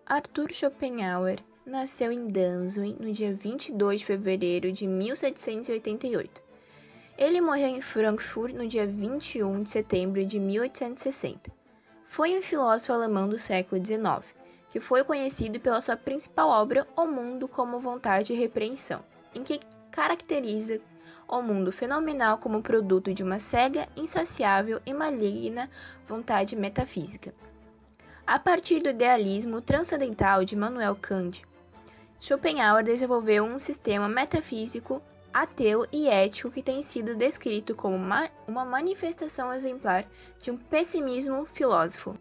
Arthur Schopenhauer nasceu em Danzig no dia 22 de fevereiro de 1788. Ele morreu em Frankfurt no dia 21 de setembro de 1860. Foi um filósofo alemão do século XIX, que foi conhecido pela sua principal obra, O Mundo como Vontade e Repreensão, em que caracteriza o mundo fenomenal como produto de uma cega, insaciável e maligna vontade metafísica. A partir do idealismo transcendental de Immanuel Kant, Schopenhauer desenvolveu um sistema metafísico, ateu e ético que tem sido descrito como uma manifestação exemplar de um pessimismo filósofo.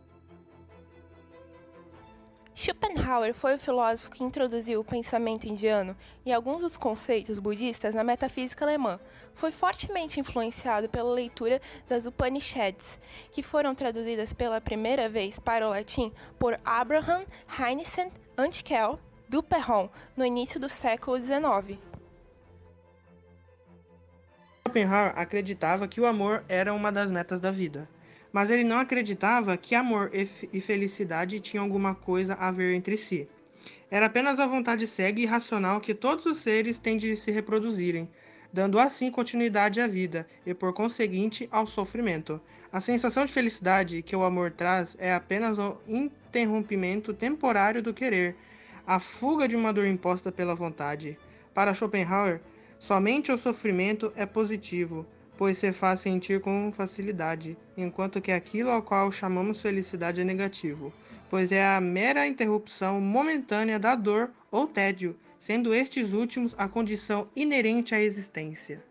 Schopenhauer foi o filósofo que introduziu o pensamento indiano e alguns dos conceitos budistas na metafísica alemã. Foi fortemente influenciado pela leitura das Upanishads, que foram traduzidas pela primeira vez para o latim por Abraham Heinrich Antkel du Perron no início do século XIX. Schopenhauer acreditava que o amor era uma das metas da vida. Mas ele não acreditava que amor e felicidade tinham alguma coisa a ver entre si. Era apenas a vontade cega e irracional que todos os seres têm de se reproduzirem, dando assim continuidade à vida e, por conseguinte, ao sofrimento. A sensação de felicidade que o amor traz é apenas o interrompimento temporário do querer, a fuga de uma dor imposta pela vontade. Para Schopenhauer, somente o sofrimento é positivo, pois se faz sentir com facilidade, enquanto que aquilo ao qual chamamos felicidade é negativo, pois é a mera interrupção momentânea da dor ou tédio, sendo estes últimos a condição inerente à existência.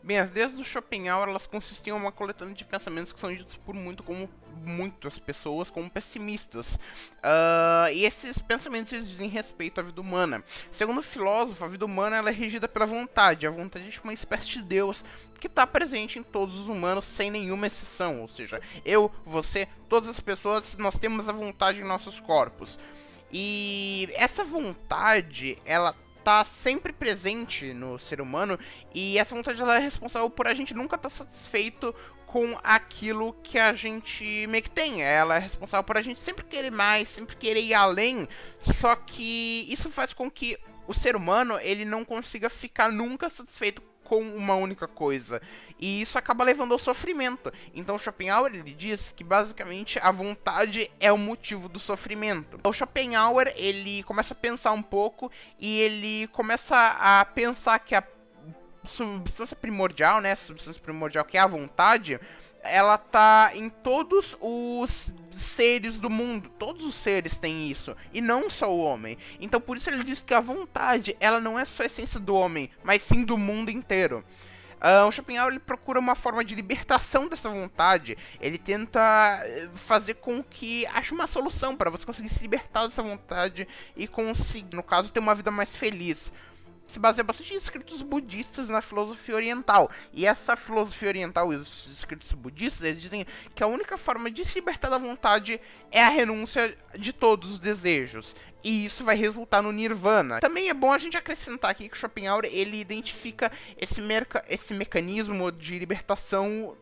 Bem, as ideias do Schopenhauer, elas consistiam em uma coletânea de pensamentos que são ditos por muitas pessoas como pessimistas. E esses pensamentos eles dizem respeito à vida humana. Segundo o filósofo, a vida humana ela é regida pela vontade. A vontade é tipo uma espécie de Deus que está presente em todos os humanos sem nenhuma exceção. Ou seja, eu, você, todas as pessoas, nós temos a vontade em nossos corpos. E essa vontade, ela tá sempre presente no ser humano, e essa vontade ela é responsável por a gente nunca estar satisfeito com aquilo que a gente meio que tem. Ela é responsável por a gente sempre querer mais, sempre querer ir além, só que isso faz com que o ser humano ele não consiga ficar nunca satisfeito com uma única coisa, e isso acaba levando ao sofrimento. Então Schopenhauer ele diz que basicamente a vontade é o motivo do sofrimento. O Schopenhauer ele começa a pensar um pouco e ele começa a pensar que a substância primordial, né, a substância primordial que é a vontade, ela tá em todos os seres do mundo. Todos os seres têm isso, e não só o homem. Então por isso ele diz que a vontade, ela não é só a essência do homem, mas sim do mundo inteiro. O Schopenhauer ele procura uma forma de libertação dessa vontade. Ele tenta fazer com que ache uma solução para você conseguir se libertar dessa vontade e conseguir, no caso, ter uma vida mais feliz. Se baseia bastante em escritos budistas na filosofia oriental. E essa filosofia oriental e os escritos budistas, eles dizem que a única forma de se libertar da vontade é a renúncia de todos os desejos. E isso vai resultar no nirvana. Também é bom a gente acrescentar aqui que Schopenhauer ele identifica esse mecanismo de libertação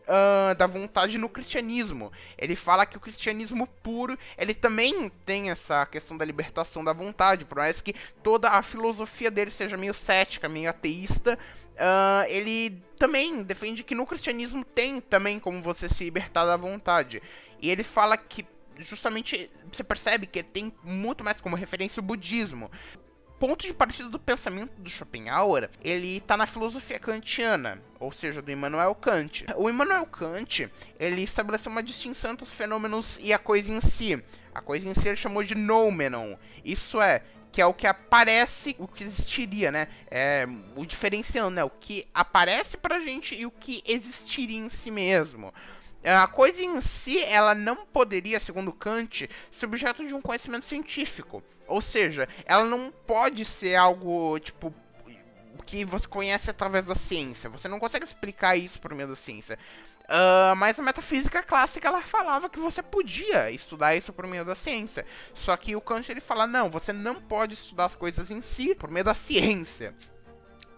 da vontade no cristianismo. Ele fala que o cristianismo puro ele também tem essa questão da libertação da vontade, por mais que toda a filosofia dele seja meio cética, meio ateísta. Ele também defende que no cristianismo tem também como você se libertar da vontade. E ele fala que justamente você percebe que tem muito mais como referência o budismo. Ponto de partida do pensamento do Schopenhauer, ele tá na filosofia kantiana, ou seja, do Immanuel Kant. O Immanuel Kant, ele estabeleceu uma distinção entre os fenômenos e a coisa em si. A coisa em si ele chamou de noumenon, isso é, que é o que aparece, o que existiria, né? É o diferenciando, né? O que aparece pra gente e o que existiria em si mesmo. A coisa em si, ela não poderia, segundo Kant, ser objeto de um conhecimento científico. Ou seja, ela não pode ser algo, tipo, que você conhece através da ciência. Você não consegue explicar isso por meio da ciência. Mas a metafísica clássica, ela falava que você podia estudar isso por meio da ciência. Só que o Kant, ele fala, não, você não pode estudar as coisas em si por meio da ciência.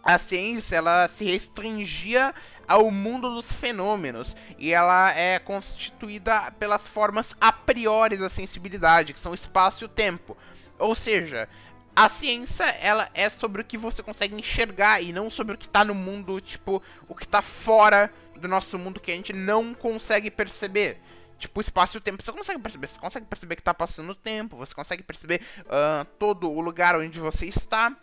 a ciência, ela se restringia ao mundo dos fenômenos, e ela é constituída pelas formas a priori da sensibilidade, que são o espaço e o tempo. Ou seja, a ciência, ela é sobre o que você consegue enxergar, e não sobre o que está no mundo, tipo, o que está fora do nosso mundo, que a gente não consegue perceber. Tipo, o espaço e o tempo, você consegue perceber que tá passando o tempo, você consegue perceber todo o lugar onde você está.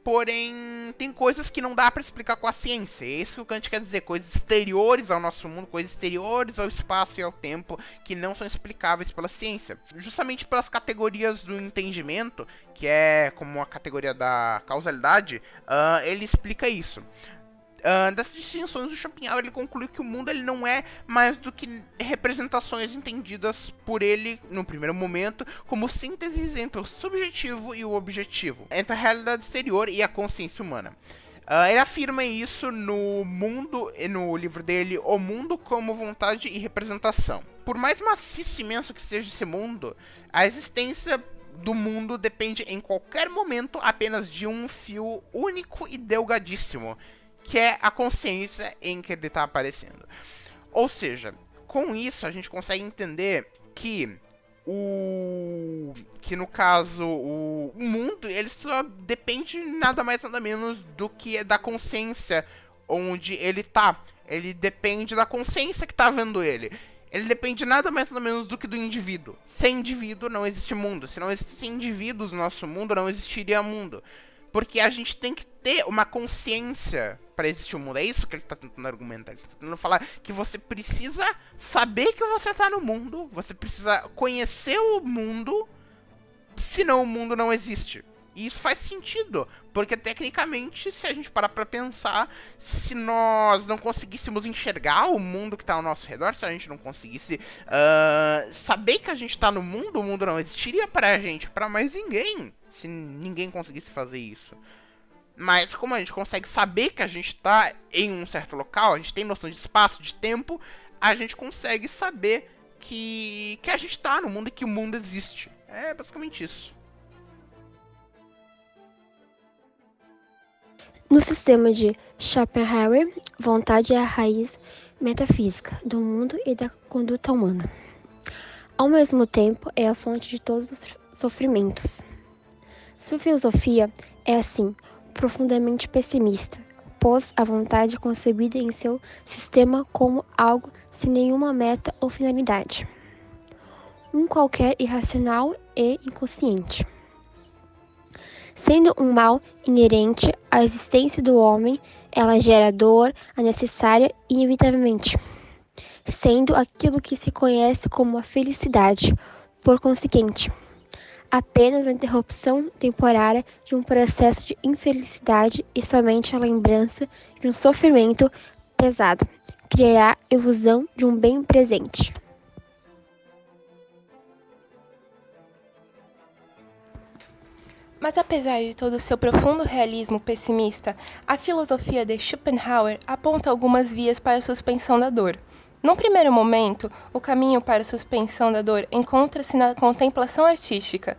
Porém, tem coisas que não dá pra explicar com a ciência. É isso que o Kant quer dizer. Coisas exteriores ao nosso mundo, coisas exteriores ao espaço e ao tempo, que não são explicáveis pela ciência. Justamente pelas categorias do entendimento, que é como a categoria da causalidade, ele explica isso. Das distinções do Schopenhauer, ele conclui que o mundo ele não é mais do que representações entendidas por ele, no primeiro momento, como sínteses entre o subjetivo e o objetivo, entre a realidade exterior e a consciência humana. Ele afirma isso no livro dele, O Mundo como Vontade e Representação. Por mais maciço e imenso que seja esse mundo, a existência do mundo depende em qualquer momento apenas de um fio único e delgadíssimo, que é a consciência em que ele está aparecendo. Ou seja, com isso a gente consegue entender que no caso o mundo ele só depende nada mais nada menos do que da consciência onde ele tá. Ele depende da consciência que tá vendo ele. Ele depende nada mais nada menos do que do indivíduo. Sem indivíduo não existe mundo. Se não existissem indivíduos no nosso mundo, não existiria mundo. Porque a gente tem que ter uma consciência para existir o mundo. É isso que ele está tentando argumentar. Ele está tentando falar que você precisa saber que você está no mundo. Você precisa conhecer o mundo. Senão o mundo não existe. E isso faz sentido. Porque tecnicamente, se a gente parar para pensar, se nós não conseguíssemos enxergar o mundo que está ao nosso redor, se a gente não conseguisse saber que a gente está no mundo, o mundo não existiria para a gente, para mais ninguém. Se ninguém conseguisse fazer isso. Mas como a gente consegue saber que a gente está em um certo local, a gente tem noção de espaço, de tempo, a gente consegue saber que a gente está no mundo e que o mundo existe. É basicamente isso. No sistema de Schopenhauer, vontade é a raiz metafísica do mundo e da conduta humana. Ao mesmo tempo, é a fonte de todos os sofrimentos. Sua filosofia é, assim, profundamente pessimista, pois a vontade é concebida em seu sistema como algo sem nenhuma meta ou finalidade, um qualquer irracional e inconsciente. Sendo um mal inerente à existência do homem, ela gera dor, a necessária inevitavelmente, sendo aquilo que se conhece como a felicidade, por conseguinte, apenas a interrupção temporária de um processo de infelicidade e somente a lembrança de um sofrimento pesado criará a ilusão de um bem presente. Mas apesar de todo o seu profundo realismo pessimista, a filosofia de Schopenhauer aponta algumas vias para a suspensão da dor. Num primeiro momento, o caminho para a suspensão da dor encontra-se na contemplação artística.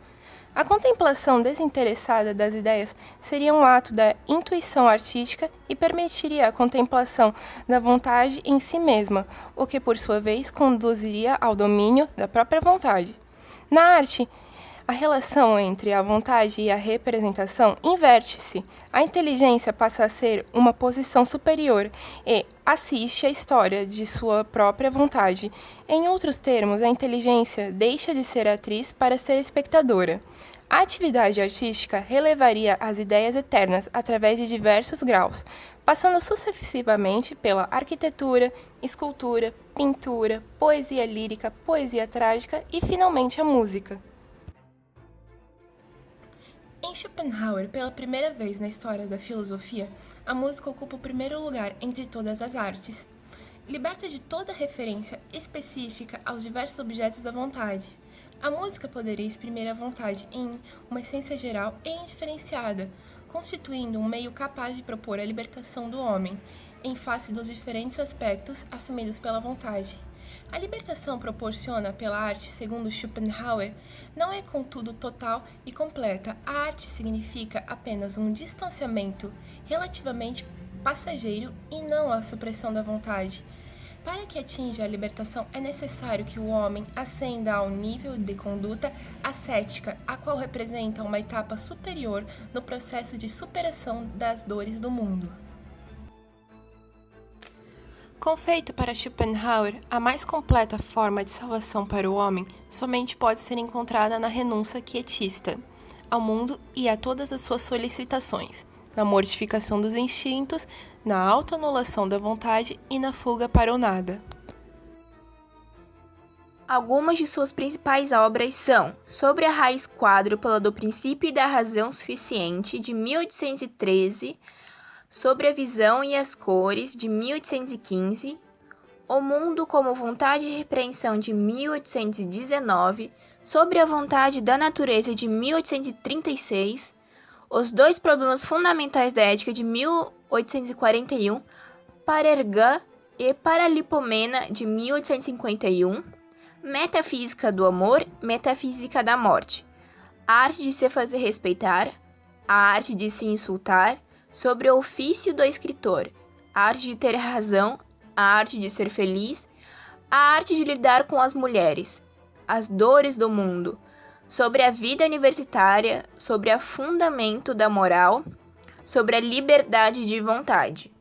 A contemplação desinteressada das ideias seria um ato da intuição artística e permitiria a contemplação da vontade em si mesma, o que, por sua vez, conduziria ao domínio da própria vontade. Na arte, a relação entre a vontade e a representação inverte-se. A inteligência passa a ser uma posição superior e assiste à história de sua própria vontade. Em outros termos, a inteligência deixa de ser atriz para ser espectadora. A atividade artística relevaria as ideias eternas através de diversos graus, passando sucessivamente pela arquitetura, escultura, pintura, poesia lírica, poesia trágica e, finalmente, a música. Em Schopenhauer, pela primeira vez na história da filosofia, a música ocupa o primeiro lugar entre todas as artes. Liberta de toda referência específica aos diversos objetos da vontade, a música poderia exprimir a vontade em uma essência geral e indiferenciada, constituindo um meio capaz de propor a libertação do homem, em face dos diferentes aspectos assumidos pela vontade. A libertação proporciona pela arte, segundo Schopenhauer, não é contudo total e completa. A arte significa apenas um distanciamento relativamente passageiro e não a supressão da vontade. Para que atinja a libertação, é necessário que o homem ascenda ao nível de conduta ascética, a qual representa uma etapa superior no processo de superação das dores do mundo. Conceito para Schopenhauer, a mais completa forma de salvação para o homem somente pode ser encontrada na renúncia quietista ao mundo e a todas as suas solicitações, na mortificação dos instintos, na autoanulação da vontade e na fuga para o nada. Algumas de suas principais obras são Sobre a Raiz Quádrupla do Princípio e da Razão Suficiente, de 1813, Sobre a Visão e as Cores, de 1815, O Mundo como Vontade e Repreensão, de 1819, Sobre a Vontade da Natureza, de 1836, Os Dois Problemas Fundamentais da Ética, de 1841, Parerga e Paralipomena, de 1851, Metafísica do Amor, Metafísica da Morte, A Arte de se fazer respeitar, A Arte de se insultar, Sobre o ofício do escritor, A Arte de ter razão, A Arte de ser feliz, A Arte de lidar com as mulheres, As dores do mundo, Sobre a vida universitária, Sobre o fundamento da moral, Sobre a liberdade de vontade.